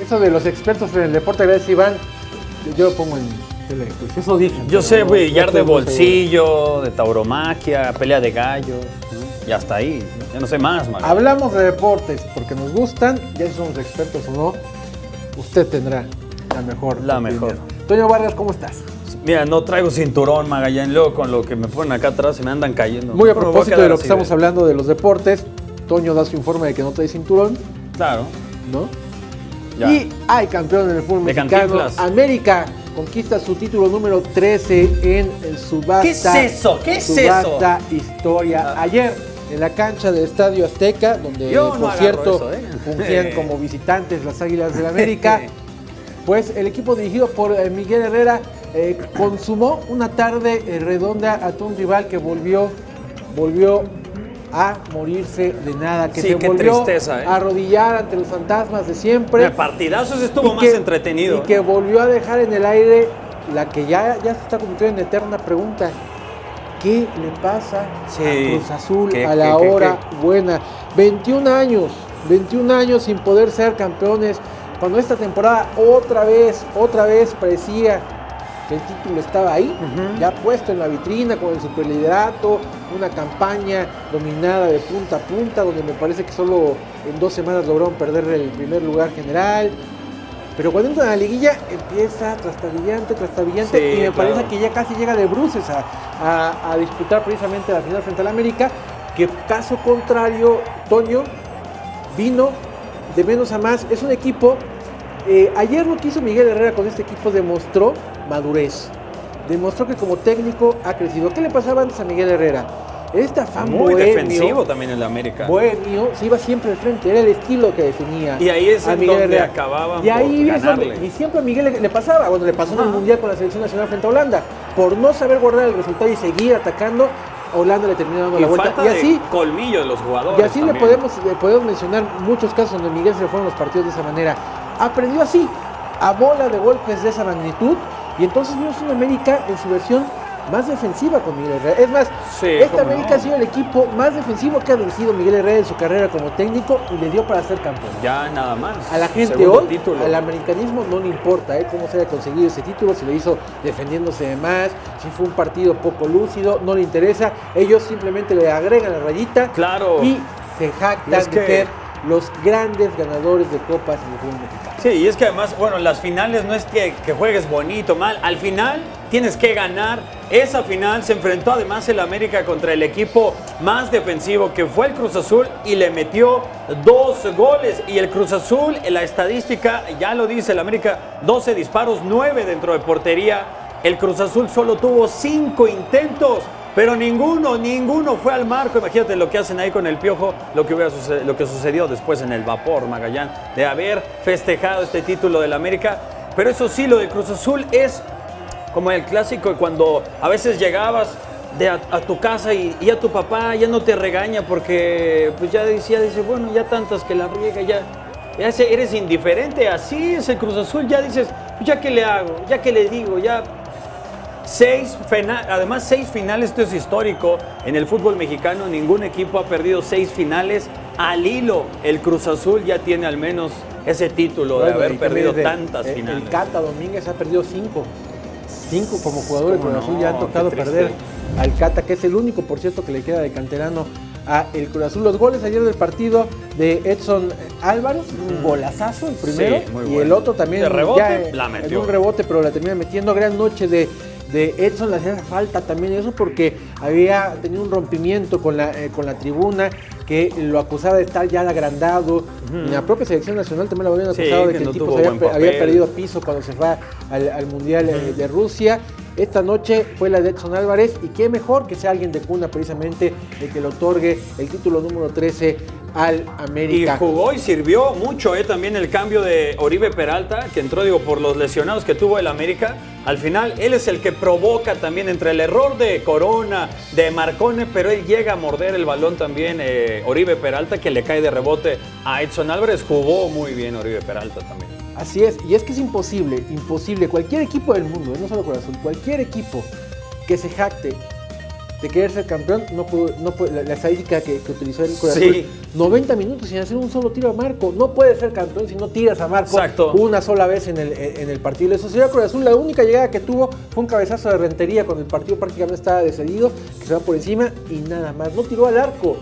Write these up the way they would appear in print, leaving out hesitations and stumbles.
Eso de los expertos en el deporte, gracias Iván, yo lo pongo en tele, pues eso dicen. Yo sé, billar de estoy muy bolsillo, de tauromaquia, pelea de gallos, ¿no? Y hasta ahí, ya no sé más, Maga. Hablamos de deportes porque nos gustan, ya si somos expertos o no, usted tendrá la mejor. La mejor. Toño Vargas, ¿cómo estás? Mira, no traigo cinturón, Magallán, luego con lo que me ponen acá atrás se me andan cayendo. Muy a Pero me voy propósito de quedar lo que así estamos hablando de los deportes, Toño da su informe de que no trae cinturón, Claro, ¿no? ya. Y hay campeón en el fútbol De mexicano. Cantinflas. América conquista su título número 13 en subasta. ¿Qué es eso? ¿Qué es subasta historia. Ayer en la cancha del Estadio Azteca, donde Yo no por agarro cierto eso, fungían como visitantes las Águilas del América, pues el equipo dirigido por Miguel Herrera consumó una tarde redonda ante un rival que volvió a morirse de nada, que Sí, se qué volvió tristeza, a arrodillar ante los fantasmas de siempre. El partidazo se estuvo Y más entretenido. Y que volvió a dejar en el aire la que ya se está convirtiendo en eterna pregunta. ¿Qué le pasa a Cruz Azul a la hora buena? 21 años sin poder ser campeones. Cuando esta temporada otra vez parecía que el título estaba ahí, ya puesto en la vitrina con el superliderato, una campaña dominada de punta a punta, donde me parece que solo en 2 semanas lograron perder el primer lugar general. Pero cuando entra en la liguilla empieza trastabillante, Sí, y me parece claro. que ya casi llega de bruces a disputar precisamente la final frente al América, que caso contrario, Toño, vino de menos a más. Es un equipo, ayer lo que hizo Miguel Herrera con este equipo demostró madurez, demostró que como técnico ha crecido. ¿Qué le pasaba antes a Miguel Herrera? Este afán Muy bohemio, defensivo también el América. bohemio, se iba siempre al frente, era el estilo que definía. Y ahí es a en Miguel donde Herrera. acababan Y ahí por es donde- ganarle. y siempre a Miguel le pasaba, cuando le pasó en el Mundial con la Selección Nacional frente a Holanda, por no saber guardar el resultado y seguir atacando, Holanda le terminó dando Y la vuelta. falta Y así, de colmillo de los jugadores. y así le también. podemos mencionar muchos casos donde Miguel se le fueron los partidos de esa manera. Aprendió así, a bola de golpes de esa magnitud, y entonces vimos una América en su versión más defensiva con Miguel Herrera. Es más, Sí, esta cómo América no. ha sido el equipo más defensivo que ha dirigido Miguel Herrera en su carrera como técnico y le dio para ser campeón. Ya nada más. A la gente Segundo hoy, título. al americanismo no le importa cómo se haya conseguido ese título, si lo hizo defendiéndose de más, si fue un partido poco lúcido, no le interesa. Ellos simplemente le agregan la rayita Claro. y se jactan Y es de que- ser los grandes ganadores de copas en el fútbol mexicano. Sí, y es que además, bueno, las finales no es que juegues bonito, mal. Al final tienes que ganar. Esa final se enfrentó además el América contra el equipo más defensivo que fue el Cruz Azul y le metió 2 goles. Y el Cruz Azul, en la estadística, ya lo dice el América, 12 disparos, 9 dentro de portería. El Cruz Azul solo tuvo 5 intentos. Pero ninguno fue al marco. Imagínate lo que hacen ahí con el Piojo, lo que sucedió después en el vapor, Magallán, de haber festejado este título del América. Pero eso sí, lo de Cruz Azul es como el clásico cuando a veces llegabas a tu casa y ya tu papá ya no te regaña porque pues ya dice, bueno, ya tantas que la riega, ya eres indiferente. Así es el Cruz Azul, ya dices, pues ya qué le hago, ya qué le digo, ya... Además 6 finales, esto es histórico en el fútbol mexicano, ningún equipo ha perdido 6 finales al hilo. El Cruz Azul ya tiene al menos ese título de haber perdido tantas finales. El Cata Domínguez ha perdido 5 como jugador de Cruz Azul, ya han tocado qué triste. perder al Cata, que es el único, por cierto, que le queda de canterano a el Cruz Azul. Los goles ayer del partido de Edson Álvarez, un golazazo el primero, Sí, muy y bueno. el otro también De rebote, ya, la en metió. un rebote, pero la termina metiendo. Gran noche de Edson, le hacía falta también eso porque había tenido un rompimiento con la tribuna que lo acusaba de estar ya agrandado. En la propia selección nacional también lo habían Sí, acusado de que que no el tipo tuvo se buen había papel. perdido piso cuando se fue al Mundial de Rusia. Esta noche fue la de Edson Álvarez, y qué mejor que sea alguien de cuna precisamente el que le otorgue el título número 13 al Y América. jugó y sirvió mucho también el cambio de Oribe Peralta, que entró por los lesionados que tuvo el América. Al final, él es el que provoca también entre el error de Corona, de Marcone, pero él llega a morder el balón también, Oribe Peralta, que le cae de rebote a Edson Álvarez. Jugó muy bien Oribe Peralta también. Así es, y es que es imposible, cualquier equipo del mundo, no solo Cruz Azul, cualquier equipo que se jacte de querer ser campeón, la estadística que utilizó el Cruz Azul, 90 minutos sin hacer un solo tiro a marco. No puedes ser campeón si no tiras a marco una sola vez en el partido. La Sociedad Cruz Azul, la única llegada que tuvo fue un cabezazo de Rentería cuando el partido prácticamente estaba decidido, que se va por encima y nada más. No tiró al arco.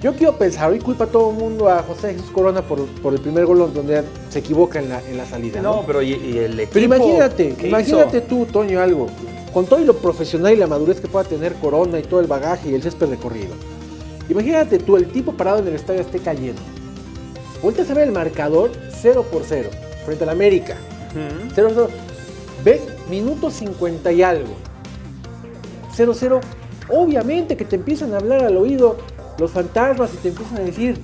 Yo quiero pensar, hoy culpa a todo el mundo a José Jesús Corona por el primer gol donde se equivoca en la salida. No, pero y el equipo. Pero imagínate tú, Toño, algo. Con todo y lo profesional y la madurez que pueda tener Corona y todo el bagaje y el césped recorrido. Imagínate tú, el tipo parado en el Estadio Azteca lleno. Vueltas a ver el marcador 0-0 frente al América. 0-0. ¿Ves? Minuto 50 y algo. 0-0. Obviamente que te empiezan a hablar al oído los fantasmas y te empiezan a decir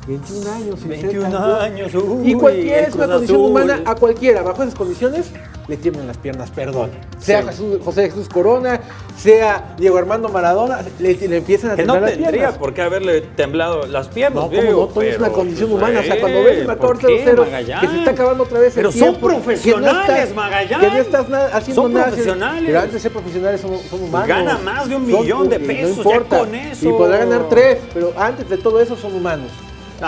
21 años. 21 años. Y cualquiera es una condición humana, a cualquiera, bajo esas condiciones, le tiemblan las piernas, perdón. Sea José Jesús Corona, sea Diego Armando Maradona, le empiezan a temblar las piernas. Que no tendría por qué haberle temblado las piernas. No, todo es una condición humana. O sea, cuando ves el marcador 0-0, que se está acabando otra vez el tiempo. Pero son profesionales, Magallanes. Que no estás haciendo nada. Son profesionales. Pero antes de ser profesionales son humanos. Gana más de $1 millón de pesos, no importa, ya con eso. Y podrá ganar 3, pero antes de todo eso son humanos.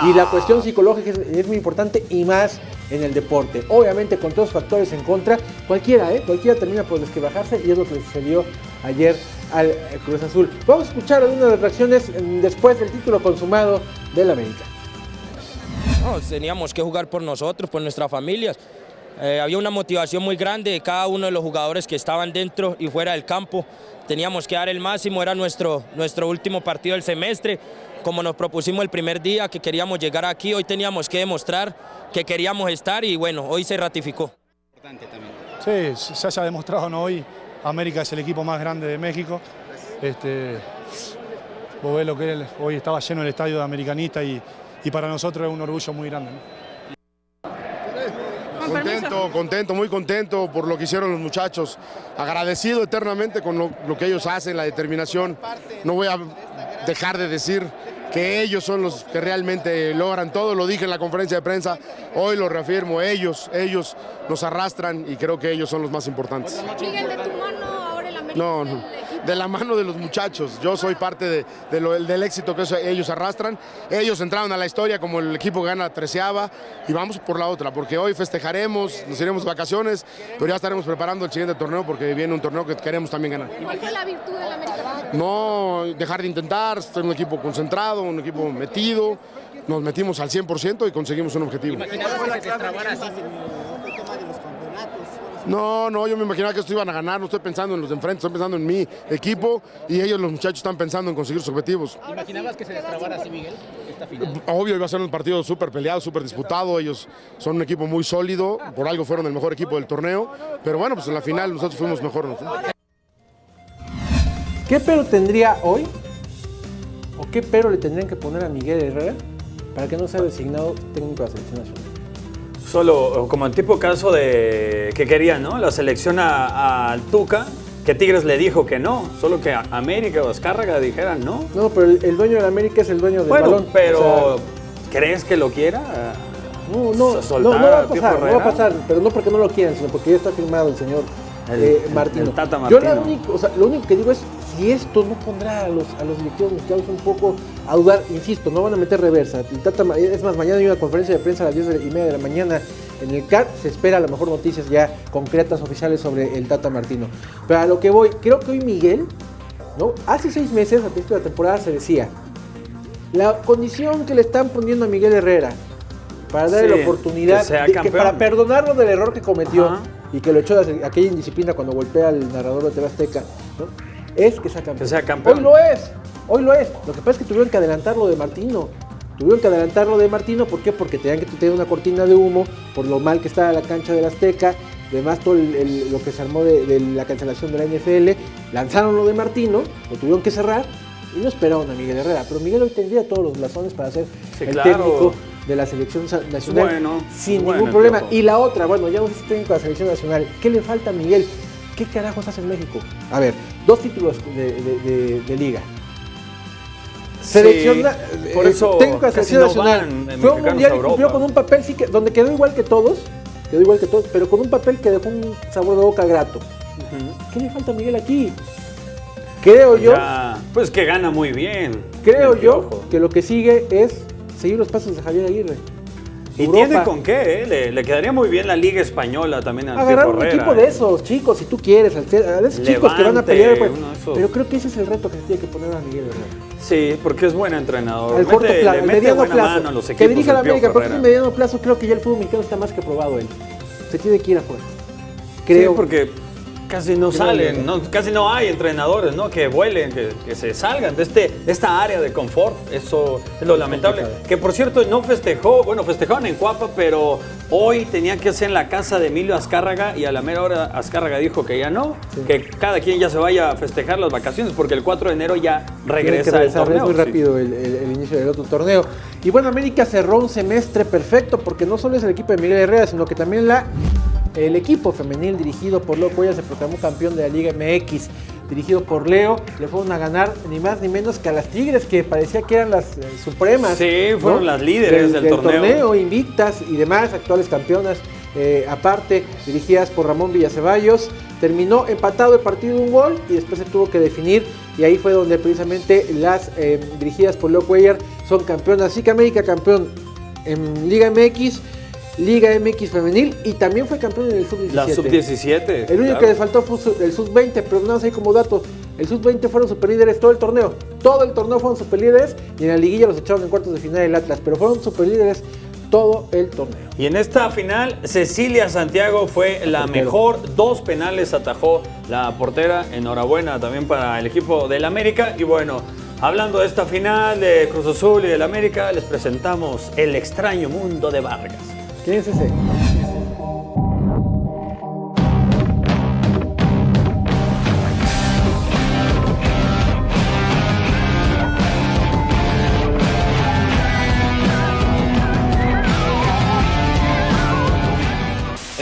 Y la cuestión psicológica es muy importante y más en el deporte. Obviamente con todos los factores en contra, cualquiera termina por desquebrajarse y es lo que le sucedió ayer al Cruz Azul. Vamos a escuchar algunas de las reacciones después del título consumado del América. No, teníamos que jugar por nosotros, por nuestras familias. Había una motivación muy grande de cada uno de los jugadores que estaban dentro y fuera del campo. Teníamos que dar el máximo, era nuestro último partido del semestre. Como nos propusimos el primer día, que queríamos llegar aquí, hoy teníamos que demostrar que queríamos estar y bueno, hoy se ratificó. Sí, se haya demostrado, ¿no? Hoy América es el equipo más grande de México. Vos ves lo que hoy estaba lleno el estadio de americanistas y para nosotros es un orgullo muy grande, ¿no? Contento, muy contento por lo que hicieron los muchachos. Agradecido eternamente con lo que ellos hacen, la determinación. No voy a dejar de decir que ellos son los que realmente logran todo. Lo dije en la conferencia de prensa, hoy lo reafirmo, ellos nos arrastran y creo que ellos son los más importantes. Miguel, de tu mano ahora el América. No, de la mano de los muchachos. Yo soy parte del éxito que ellos arrastran. Ellos entraron a la historia como el equipo que gana 13ava y vamos por la otra, porque hoy festejaremos, nos iremos de vacaciones, pero ya estaremos preparando el siguiente torneo porque viene un torneo que queremos también ganar. ¿Cuál fue la virtud del América? No dejar de intentar, ser un equipo concentrado, un equipo metido. Nos metimos al 100% y conseguimos un objetivo. ¿Imaginabas que se destrabara así? No, yo me imaginaba que esto iban a ganar, no estoy pensando en los de enfrente, estoy pensando en mi equipo y ellos, los muchachos, están pensando en conseguir sus objetivos. ¿Imaginabas que se destrabara así, Miguel, esta final? Obvio, iba a ser un partido súper peleado, súper disputado, ellos son un equipo muy sólido, por algo fueron el mejor equipo del torneo, pero bueno, pues en la final nosotros fuimos mejor, ¿no? ¿Qué pero tendría hoy o qué pero le tendrían que poner a Miguel Herrera para que no sea designado técnico de la selección nacional? Solo como el tipo caso de que quería, ¿no? La selección al Tuca, que Tigres le dijo que no, solo que América o Azcárraga dijeran no. No, pero el dueño del América es el dueño del balón. Pero o sea, ¿crees que lo quiera? No va a pasar, pero no porque no lo quieran, sino porque ya está firmado el señor Martino. El Tata Martino. Yo lo único que digo es, si esto no pondrá a los directivos mexicanos un poco a dudar, insisto, no van a meter reversa. Es más, mañana hay una conferencia de prensa a las 10:30 de la mañana en el CAR, se espera a lo mejor noticias ya concretas, oficiales sobre el Tata Martino. Pero a lo que voy, creo que hoy Miguel, ¿no? Hace 6 meses, al principio de la temporada, se decía, la condición que le están poniendo a Miguel Herrera para darle la oportunidad, para perdonarlo del error que cometió y que lo echó de aquella indisciplina cuando golpea al narrador de TV Azteca, ¿no? Es que sea campeón. Que sea campeón. Hoy lo es. Lo que pasa es que tuvieron que adelantarlo de Martino. ¿Por qué? Porque tenían que tener una cortina de humo por lo mal que estaba la cancha del Azteca. Además, todo lo que se armó de la cancelación de la NFL. Lanzaron lo de Martino, lo tuvieron que cerrar y no esperaron a Miguel Herrera. Pero Miguel hoy tendría todos los blasones para ser técnico de la selección nacional sin ningún problema. Y la otra, ya no es técnico de la selección nacional. ¿Qué le falta a Miguel? ¿Qué carajos hace en México? A ver, 2 títulos de liga. Por eso técnico de la selección nacional. Fue un mundial y cumplió con un papel donde quedó igual que todos, pero con un papel que dejó un sabor de boca grato. ¿Qué le falta a Miguel aquí? Creo yo, pues que gana muy bien. Creo yo que lo que sigue es seguir los pasos de Javier Aguirre. Y Europa. tiene con qué, le quedaría muy bien la Liga Española también al agarrar Pío un Herrera, equipo de esos chicos, si tú quieres, a esos chicos que van a pelear. Pero creo que ese es el reto que se tiene que poner a Miguel Herrera. Sí, porque es buen entrenador. Al corto plazo, al mediano buena plazo. mano a los equipos Que dirija a la del Pío América, porque en Herrera. el mediano plazo creo que ya el fútbol mexicano está más que probado él. Se tiene que ir afuera. Creo. Sí, porque casi no salen, casi no hay entrenadores, ¿no? Que vuelen, que se salgan de esta área de confort. Eso es lo lamentable. Que por cierto no festejaron en Cuapa, pero hoy tenía que ser en la casa de Emilio Azcárraga y a la mera hora Azcárraga dijo que ya no, que cada quien ya se vaya a festejar las vacaciones porque el 4 de enero ya regresa el torneo. Es muy rápido el inicio del otro torneo. Y bueno, América cerró un semestre perfecto porque no solo es el equipo de Miguel Herrera, sino que también el equipo femenil dirigido por Leo Cuellar se proclamó campeón de la Liga MX. Dirigido por Leo, le fueron a ganar ni más ni menos que a las Tigres, que parecía que eran las supremas. Sí, fueron las líderes del torneo. Invictas y demás, actuales campeonas. Aparte, dirigidas por Ramón Villaceballos. Terminó empatado el partido de un gol y después se tuvo que definir. Y ahí fue donde precisamente las dirigidas por Leo Cuellar son campeonas. Así que América campeón en Liga MX. Liga MX femenil y también fue campeón en el sub-17. La sub-17. El único que les faltó fue el sub-20, pero nada más ahí como dato. El sub-20 fueron superlíderes todo el torneo. Todo el torneo fueron superlíderes y en la liguilla los echaron en cuartos de final el Atlas, pero fueron superlíderes todo el torneo. Y en esta final, Cecilia Santiago fue la mejor. 2 penales atajó la portera. Enhorabuena también para el equipo del América. Y bueno, hablando de esta final de Cruz Azul y del América, les presentamos El extraño mundo de Vargas. ¿Quién es ese?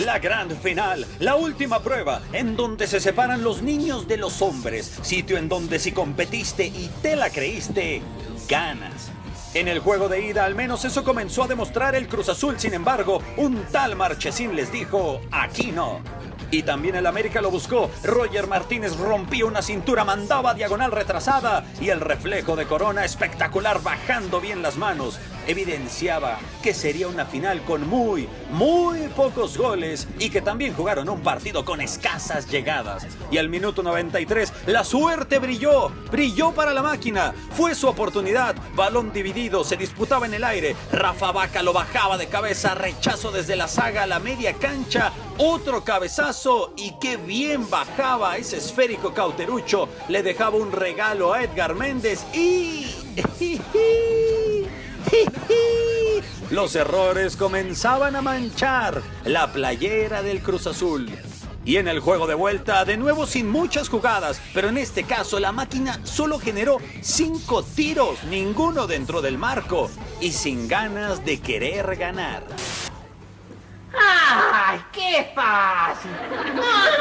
La gran final, la última prueba, en donde se separan los niños de los hombres, sitio en donde si competiste y te la creíste, ganas. En el juego de ida, al menos eso comenzó a demostrar el Cruz Azul. Sin embargo, un tal Marchesín les dijo, aquí no. Y también el América lo buscó. Roger Martínez rompía una cintura, mandaba diagonal retrasada y el reflejo de Corona espectacular bajando bien las manos evidenciaba que sería una final con muy pocos goles y que también jugaron un partido con escasas llegadas. Y al minuto 93 la suerte brilló para la máquina. Fue su oportunidad, balón dividido, se disputaba en el aire. Rafa Vaca lo bajaba de cabeza, rechazo desde la zaga a la media cancha, otro cabezazo y qué bien bajaba ese esférico Cauterucho. Le dejaba un regalo a Edgar Méndez y... los errores comenzaban a manchar la playera del Cruz Azul. Y en el juego de vuelta, de nuevo sin muchas jugadas, pero en este caso la máquina solo generó 5 tiros, ninguno dentro del marco y sin ganas de querer ganar. ¡Ay, qué fácil!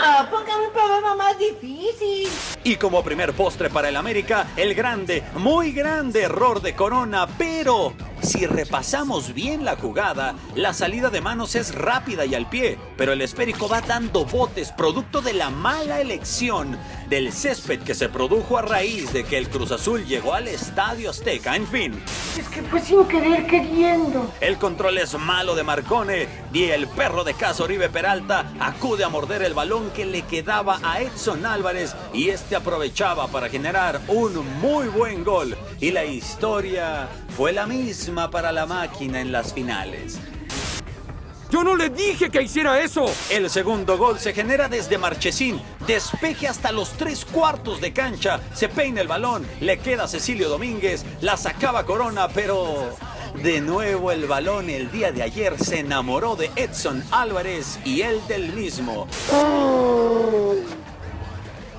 ¡Ah, póngame un problema más difícil! Y como primer postre para el América, el grande, muy grande error de Corona, pero si repasamos bien la jugada, la salida de manos es rápida y al pie, pero el esférico va dando botes, producto de la mala elección del césped que se produjo a raíz de que el Cruz Azul llegó al Estadio Azteca. En fin, es que fue sin querer queriendo. El control es malo de Marcone y el perro de casa Oribe Peralta acude a morder el balón que le quedaba a Edson Álvarez y este aprovechaba para generar un muy buen gol. Y la historia fue la misma para la máquina en las finales. ¡Yo no le dije que hiciera eso! El segundo gol se genera desde Marchesín. Despeje hasta los 3/4 de cancha. Se peina el balón. Le queda a Cecilio Domínguez. La sacaba Corona, pero... de nuevo el balón el día de ayer se enamoró de Edson Álvarez y él del mismo.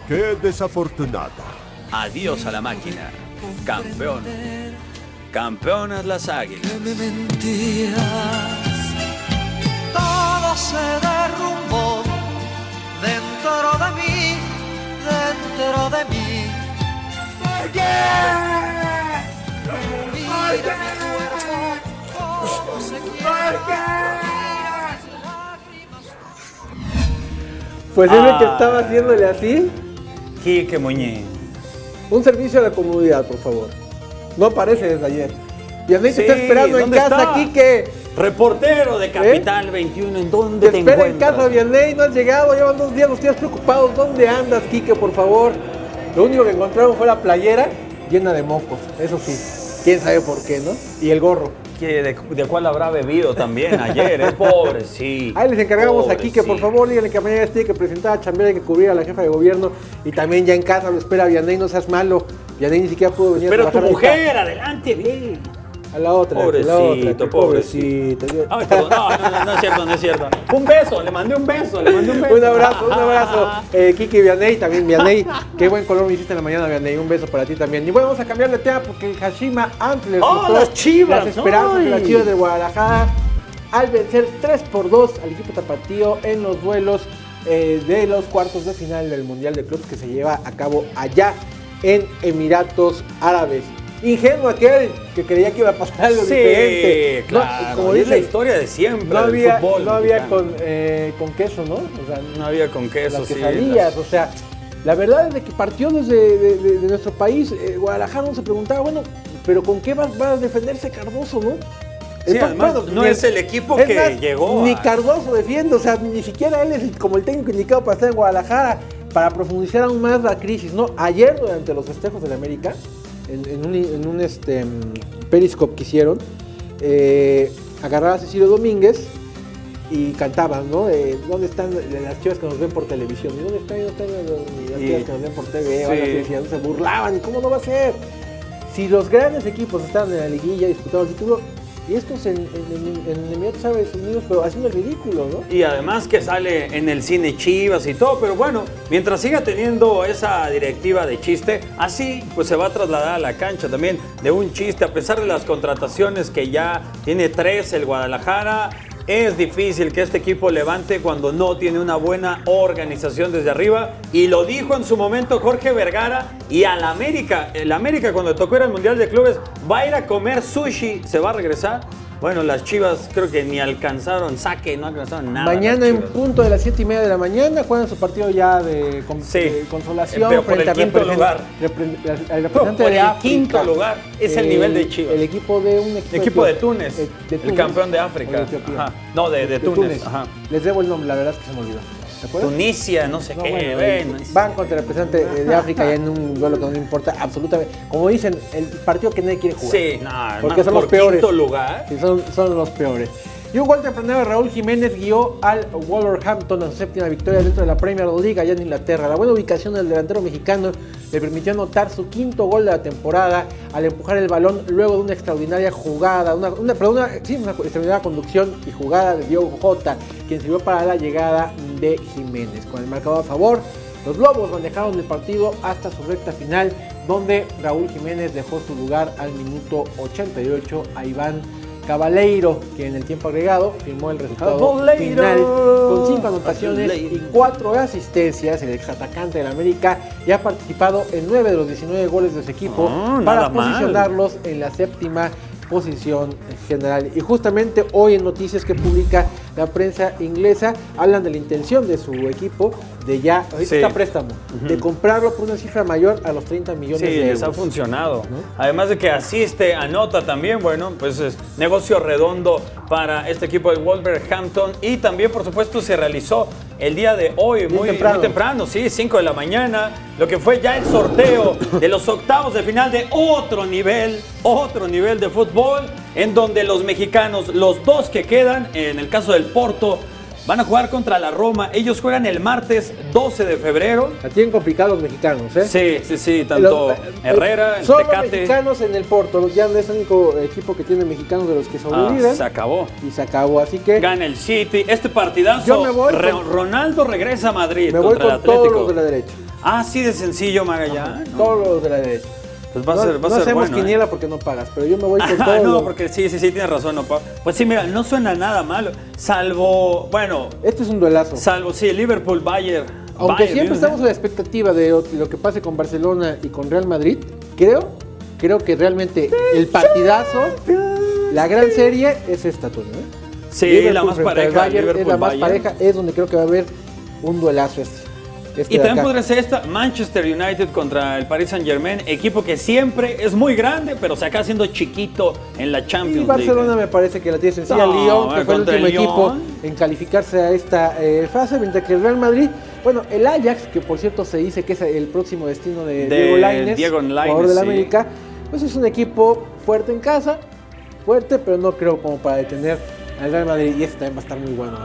¡Qué desafortunada! Adiós a la máquina. Campeón. Campeonas las Águilas. Me mentías. Todo se derrumbó dentro de mí, dentro de mí. ¿Por qué? Mira mi cuerpo, cómo se quiebra. Pues es el que estaba haciéndole así. Quique Muñiz. Un servicio a la comunidad, por favor. No aparece desde ayer. Vianney te está esperando en casa, Quique. Reportero de Capital 21, ¿en dónde te espera encuentras? en casa, Vianney, no has llegado, llevan 2 días, nos tienes preocupados. ¿Dónde andas, Quique, por favor? Lo único que encontraron fue la playera llena de mocos, eso sí. Quién sabe por qué, ¿no? Y el gorro. ¿De cuál habrá bebido también ayer? Pobre, sí. Ahí les encargamos aquí que por favor díganle que mañana tiene que presentar a chambear, hay que cubrir a la jefa de gobierno. Y también ya en casa lo espera Vianney, no seas malo. Vianney ni siquiera pudo venir Pero a trabajar. tu mujer, adelante, bien. A la otra, pobrecito, pobrecito. Ay, perdón, no es cierto, no es cierto. Un beso, le mandé un beso. Un abrazo. Kiki y Vianney, también Vianney. Qué buen color me hiciste en la mañana, Vianney. Un beso para ti también. Y bueno, vamos a cambiar de tema porque el Kashima Antlers las Chivas, las esperanzas de las Chivas de Guadalajara al vencer 3-2 al equipo tapatío en los duelos de los cuartos de final del Mundial de Clubes que se lleva a cabo allá en Emiratos Árabes. Ingenuo aquel que creía que iba a pasar algo diferente. Claro, no, como es dice, la historia de siempre no del había, fútbol. No había con queso, ¿no? O sea, no había con queso, las quesadillas, o sea, la verdad es de que partió desde de nuestro país. Guadalajara no se preguntaba, bueno, pero ¿con qué va a defenderse Cardoso, no? Sí, además, bueno, no es el equipo que más, llegó. Ni Cardoso defiende, o sea, ni siquiera él es como el técnico indicado para estar en Guadalajara, para profundizar aún más la crisis, ¿no? Ayer, durante los festejos del América, en un Periscope que hicieron, agarraba a Cecilio Domínguez y cantaban, ¿no? ¿Dónde están las chivas que nos ven por televisión? ¿Y dónde están las chivas que nos ven por TV? Sí. Se burlaban, ¿y cómo no va a ser? Si los grandes equipos están en la liguilla disputando el título, y estos en Emiratos Árabes Unidos, pero haciendo el ridículo, ¿no? Y además que sale en el cine Chivas y todo, pero bueno, mientras siga teniendo esa directiva de chiste, así pues se va a trasladar a la cancha también de un chiste, a pesar de las contrataciones que ya tiene 3 el Guadalajara. Es difícil que este equipo levante cuando no tiene una buena organización desde arriba. Y lo dijo en su momento Jorge Vergara. Y al América, el América cuando tocó ir al Mundial de Clubes, va a ir a comer sushi, se va a regresar. Bueno, las Chivas creo que ni alcanzaron saque, no alcanzaron nada. Mañana en punto de las 7:30 de la mañana juegan su partido ya de consolación pero por el quinto lugar. Al representante por de el África. Quinto lugar es el nivel de Chivas. El equipo de un equipo de Túnez, el campeón de África. Ajá. No, de Túnez. Ajá. Les debo el nombre, la verdad es que se me olvidó. Tunisia, no sé qué. Bueno, van contra el representante de África ya en un duelo que no importa absolutamente. Como dicen, el partido que nadie quiere jugar. Sí, no, porque son los peores. Quinto lugar. Sí, son los peores. Y un gol tempranero de Raúl Jiménez guió al Wolverhampton a su 7ª victoria dentro de la Premier League allá en Inglaterra. La buena ubicación del delantero mexicano le permitió anotar su 5º gol de la temporada al empujar el balón luego de una extraordinaria jugada, una extraordinaria conducción y jugada de Diogo Jota, quien sirvió para la llegada de Jiménez. Con el marcador a favor, los Lobos manejaron el partido hasta su recta final, donde Raúl Jiménez dejó su lugar al minuto 88 a Iván Cabaleiro, que en el tiempo agregado firmó el resultado final con 5 anotaciones y 4 asistencias. El exatacante del América ya ha participado en 9 de los 19 goles de su equipo para posicionarlos en la 7ª posición general. Y justamente hoy en noticias que publica la prensa inglesa hablan de la intención de su equipo de ya, ahorita está préstamo, de comprarlo por una cifra mayor a los 30 millones de euros. Sí, les ha funcionado. ¿No? Además de que asiste, anota también, bueno, pues es negocio redondo para este equipo de Wolverhampton. Y también, por supuesto, se realizó el día de hoy, muy temprano, sí, 5 de la mañana, lo que fue ya el sorteo de los octavos de final de otro nivel de fútbol, en donde los mexicanos, los 2 que quedan, en el caso del Porto, van a jugar contra la Roma. Ellos juegan el martes 12 de febrero. La tienen complicado los mexicanos, ¿eh? Sí, tanto Herrera, el solo Tecate. Mexicanos en el Porto, ya no es el único equipo que tiene mexicanos de los que sobreviven. Se acabó. Y se acabó, así que... Gana el City. Este partidazo, yo me voy Ronaldo regresa a Madrid. Me voy con todos los de la derecha. Así de sencillo, Magallán. No. Todos los de la derecha. Pues va a ser bueno. No hacemos quiniela porque no pagas, pero yo me voy con todo. No, porque sí, tienes razón, no pago. Pues sí, mira, no suena nada malo, salvo, bueno... Este es un duelazo. Salvo, sí, Liverpool-Bayern. Aunque siempre estamos a la expectativa de lo que pase con Barcelona y con Real Madrid, creo que realmente el partidazo, la gran serie es esta, Toño, ¿eh? Sí, la más pareja, es la más pareja, es donde creo que va a haber un duelazo este. Y también podría ser esta, Manchester United contra el Paris Saint-Germain, equipo que siempre es muy grande, pero se acaba siendo chiquito en la Champions League. Y Barcelona me parece que la tiene sencilla. Lyon, que fue el último equipo en calificarse a esta fase, mientras que el Real Madrid, bueno, el Ajax, que por cierto se dice que es el próximo destino de Diego Lainez, jugador del América, pues es un equipo fuerte en casa, fuerte, pero no creo como para detener al Real Madrid, y este también va a estar muy bueno,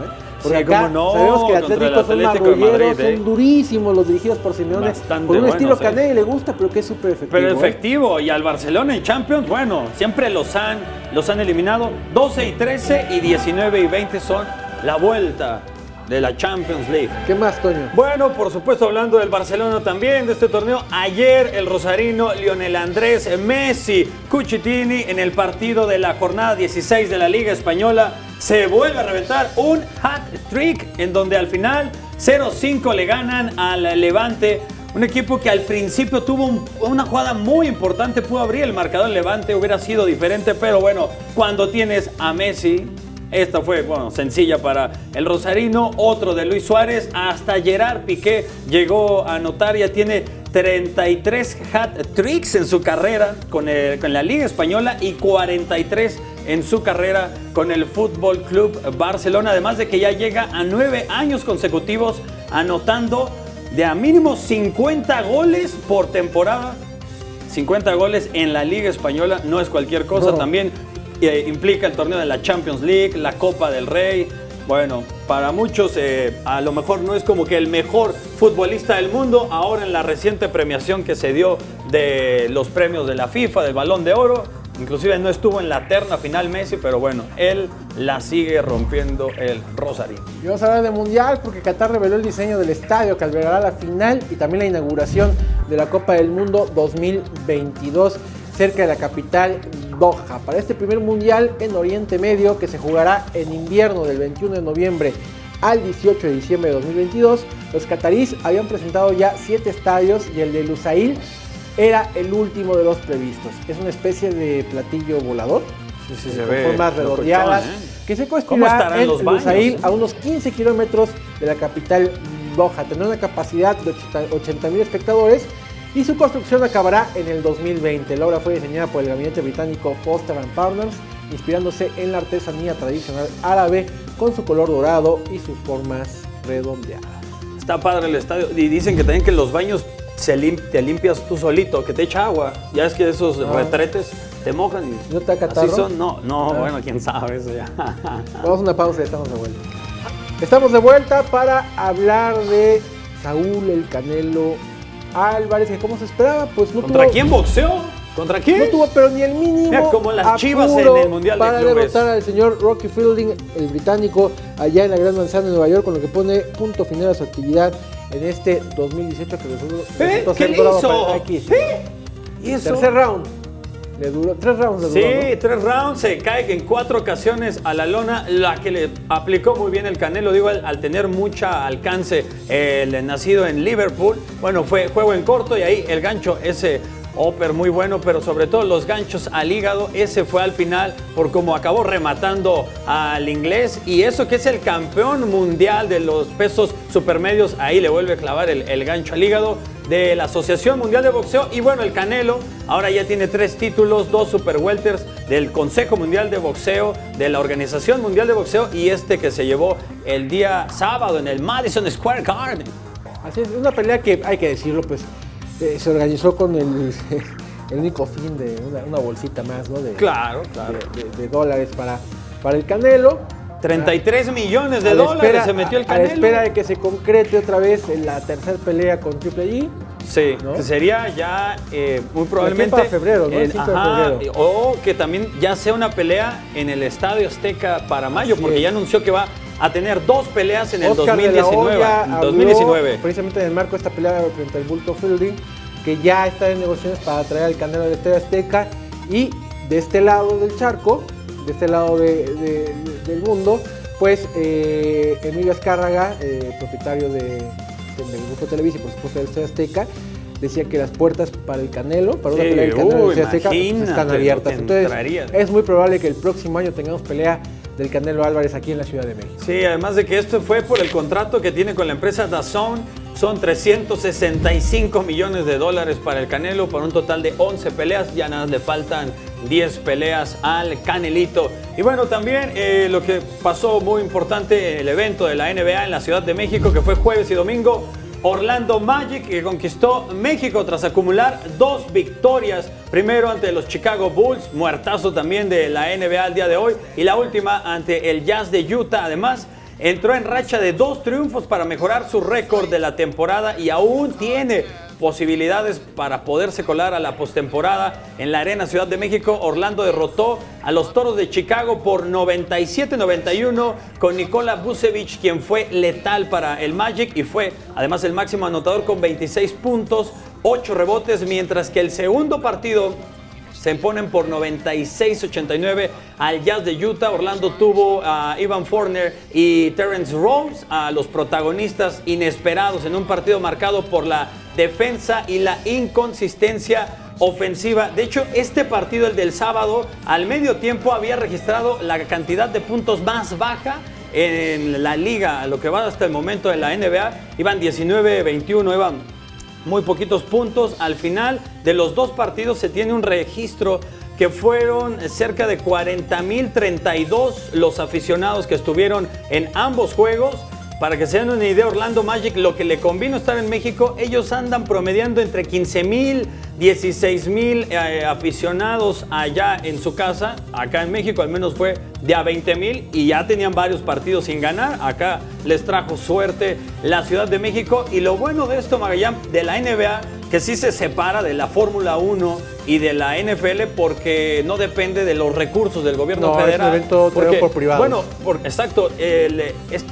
Porque acá sabemos que el Atlético son marrulleros, son durísimos los dirigidos por Simeone, por un estilo que a nadie le gusta, pero que es súper efectivo. Pero efectivo, y al Barcelona en Champions, bueno, siempre los han eliminado. 12-13 y 19-20 son la vuelta de la Champions League. ¿Qué más, Toño? Bueno, por supuesto, hablando del Barcelona también, de este torneo, ayer el rosarino Lionel Andrés Messi Cucitini en el partido de la jornada 16 de la Liga Española se vuelve a reventar un hat-trick en donde al final 0-5 le ganan al Levante. Un equipo que al principio tuvo una jugada muy importante, pudo abrir el marcador. El Levante hubiera sido diferente, pero bueno, cuando tienes a Messi, esta fue, sencilla para el rosarino. Otro de Luis Suárez, hasta Gerard Piqué llegó a anotar, ya tiene 33 hat-tricks en su carrera con la Liga Española y 43 en su carrera con el Fútbol Club Barcelona, además de que ya llega a 9 años consecutivos anotando de a mínimo 50 goles por temporada. 50 goles en la Liga Española no es cualquier cosa, también implica el torneo de la Champions League, la Copa del Rey. Bueno, para muchos a lo mejor no es como que el mejor futbolista del mundo. Ahora en la reciente premiación que se dio de los premios de la FIFA, del Balón de Oro, inclusive no estuvo en la terna final Messi, pero bueno, él la sigue rompiendo el rosarino. Y vamos a hablar de Mundial porque Qatar reveló el diseño del estadio que albergará la final y también la inauguración de la Copa del Mundo 2022 cerca de la capital Doha. Para este primer Mundial en Oriente Medio, que se jugará en invierno del 21 de noviembre al 18 de diciembre de 2022, los cataríes habían presentado ya 7 estadios y el de Lusail era el último de los previstos. Es una especie de platillo volador, sí, se con ve formas redondeadas, que se construirá en Lusail, a unos 15 kilómetros de la capital Doha. Tendrá una capacidad de 80,000 espectadores y su construcción acabará en el 2020. La obra fue diseñada por el gabinete británico Foster & Partners, inspirándose en la artesanía tradicional árabe con su color dorado y sus formas redondeadas. Está padre el estadio y dicen que también que los baños te limpias tú solito, que te echa agua. Ya es que esos retretes te mojan y ¿no te da catarro? Así son. No, bueno, quién sabe eso ya. Vamos a una pausa y estamos de vuelta. Estamos de vuelta para hablar de Saúl El Canelo Álvarez, que como se esperaba, pues no ¿Contra tuvo... quién boxeó? ¿Contra quién? No tuvo, pero ni el mínimo. Mira, como las Chivas en el Mundial de Clubes. Para derrotar al señor Rocky Fielding, el británico, allá en la Gran Manzana de Nueva York, con lo que pone punto final a su actividad en este 2018 que resultó ¿Qué le hizo? ¿Y eso? Tercer round. Le duró 3 rounds. Sí, 3 rounds, se cae en 4 ocasiones a la lona, la que le aplicó muy bien el Canelo, digo, al tener mucha alcance, el nacido en Liverpool. Bueno, fue juego en corto y ahí el gancho, ese upper muy bueno, pero sobre todo los ganchos al hígado, ese fue al final por cómo acabó rematando al inglés, y eso que es el campeón mundial de los pesos supermedios, ahí le vuelve a clavar el gancho al hígado de la Asociación Mundial de Boxeo. Y bueno, el Canelo ahora ya tiene 3 títulos, 2 super welters del Consejo Mundial de Boxeo, de la Organización Mundial de Boxeo, y este que se llevó el día sábado en el Madison Square Garden. Así es, una pelea que, hay que decirlo, pues se organizó con el único fin de una bolsita más, ¿no? Claro. De dólares para el Canelo. 33 millones de dólares se metió el Canelo. A la espera de que se concrete otra vez en la tercera pelea con Triple G. Sí, ¿no? Que sería ya muy probablemente para febrero, ¿no? El 5 de febrero. O que también ya sea una pelea en el Estadio Azteca para mayo, porque ya anunció que va a tener 2 peleas en el Oscar 2019. Precisamente en el marco de esta pelea frente al Bulto Fielding, que ya está en negociaciones para traer al Canelo del Estadio Azteca. Y de este lado del charco, de este lado del mundo, pues Emilio Azcárraga, propietario del Grupo Televisa y por supuesto del Estadio Azteca, decía que las puertas para el Canelo, para una pelea del Canelo del Estadio Azteca, pues, están abiertas. Entonces es muy probable que el próximo año tengamos pelea del Canelo Álvarez aquí en la Ciudad de México. Sí, además de que esto fue por el contrato que tiene con la empresa DAZN, son 365 millones de dólares para el Canelo, por un total de 11 peleas. Ya nada, le faltan 10 peleas al Canelito. Y bueno, también lo que pasó muy importante, el evento de la NBA en la Ciudad de México, que fue jueves y domingo. Orlando Magic, que conquistó México tras acumular 2 victorias. Primero ante los Chicago Bulls, muertazo también de la NBA al día de hoy. Y la última ante el Jazz de Utah. Además, entró en racha de 2 triunfos para mejorar su récord de la temporada y aún tiene posibilidades para poderse colar a la postemporada. En la Arena Ciudad de México, Orlando derrotó a los Toros de Chicago por 97-91 con Nikola Vucevic, quien fue letal para el Magic y fue además el máximo anotador con 26 puntos, 8 rebotes, mientras que el segundo partido se imponen por 96-89 al Jazz de Utah. Orlando tuvo a Evan Fournier y Terrence Rose, a los protagonistas inesperados en un partido marcado por la defensa y la inconsistencia ofensiva. De hecho, este partido, el del sábado, al medio tiempo había registrado la cantidad de puntos más baja en la liga, lo que va hasta el momento de la NBA. Iban 19-21, iban muy poquitos puntos. Al final de los 2 partidos se tiene un registro que fueron cerca de 40,032 los aficionados que estuvieron en ambos juegos. Para que se den una idea, Orlando Magic, lo que le convino estar en México, ellos andan promediando entre 15,000, 16,000 aficionados allá en su casa. Acá en México al menos fue de a 20,000 y ya tenían varios partidos sin ganar. Acá les trajo suerte la Ciudad de México. Y lo bueno de esto, Magallán, de la NBA, que sí se separa de la Fórmula 1 y de la NFL porque no depende de los recursos del gobierno federal. Es un evento traído por privados. Bueno, exacto,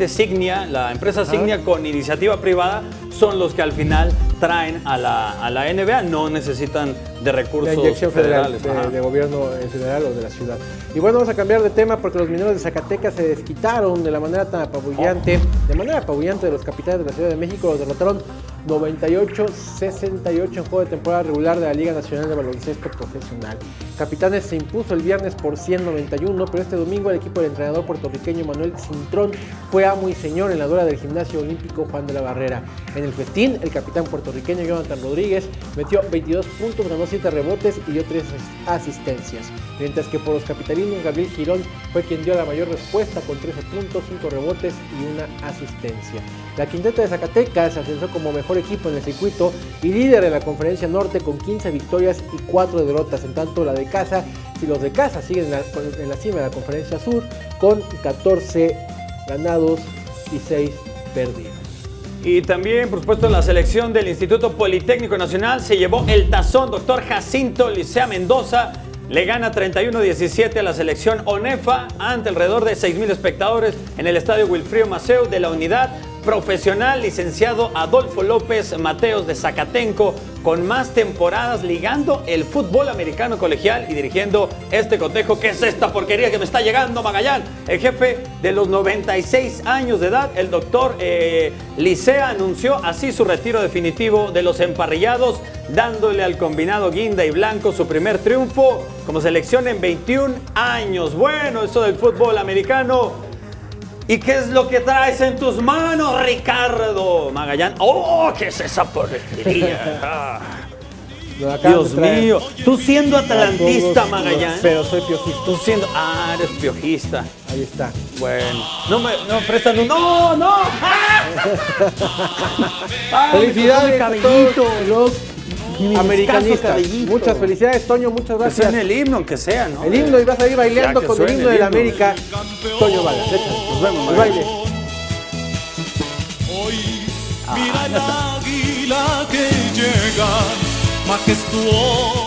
Signia, la empresa Signia con iniciativa privada, son los que al final traen a la NBA, no necesitan de recursos la inyección federales. De gobierno federal o de la ciudad. Y bueno, vamos a cambiar de tema porque los mineros de Zacatecas se desquitaron de la manera tan apabullante, de los capitanes de la Ciudad de México. Los derrotaron 98-68 en juego de temporada regular de la Liga Nacional de Baloncesto Profesional. Capitanes se impuso el viernes por 191, pero este domingo el equipo del entrenador puertorriqueño Manuel Cintrón fue amo y señor en la duela del Gimnasio Olímpico Juan de la Barrera. En el festín, el capitán puertorriqueño Jonathan Rodríguez metió 22 puntos, ganó 7 rebotes y dio 3 asistencias. Mientras que por los capitalinos, Gabriel Girón fue quien dio la mayor respuesta con 13 puntos, 5 rebotes y 1 asistencia. La quinteta de Zacatecas se ascendió como mejor equipo en el circuito y líder en la Conferencia Norte con 15 victorias y 4 derrotas. En tanto, los de casa siguen en la cima de la Conferencia Sur con 14 ganados y 6 perdidos. Y también, por supuesto, la selección del Instituto Politécnico Nacional se llevó el tazón. Doctor Jacinto Licea Mendoza le gana 31-17 a la selección ONEFA ante alrededor de 6,000 espectadores en el estadio Wilfrío Maceo de la unidad profesional. Licenciado Adolfo López Mateos de Zacatenco, con más temporadas ligando el fútbol americano colegial y dirigiendo este cotejo. ¿Qué es esta porquería que me está llegando, Magallán? El jefe de los 96 años de edad, el doctor Licea, anunció así su retiro definitivo de los emparrillados, dándole al combinado guinda y blanco su primer triunfo como selección en 21 años. Bueno, eso del fútbol americano. ¿Y qué es lo que traes en tus manos, Ricardo Magallán? ¡Oh, qué es esa porquería! Dios mío, tú siendo atlantista, Magallán. Pero soy piojista. Tú siendo... eres piojista. Ahí está. Bueno, no prestan un... ¡No, no! Felicidades a todos los americanistas. Muchas felicidades, Toño, muchas gracias. Que sea en el himno, aunque sea, ¿no? El himno, y vas a ir bailando con el himno de la América. Toño Valas, nos vemos, el baile. Hoy mira el águila que llega, majestuosa.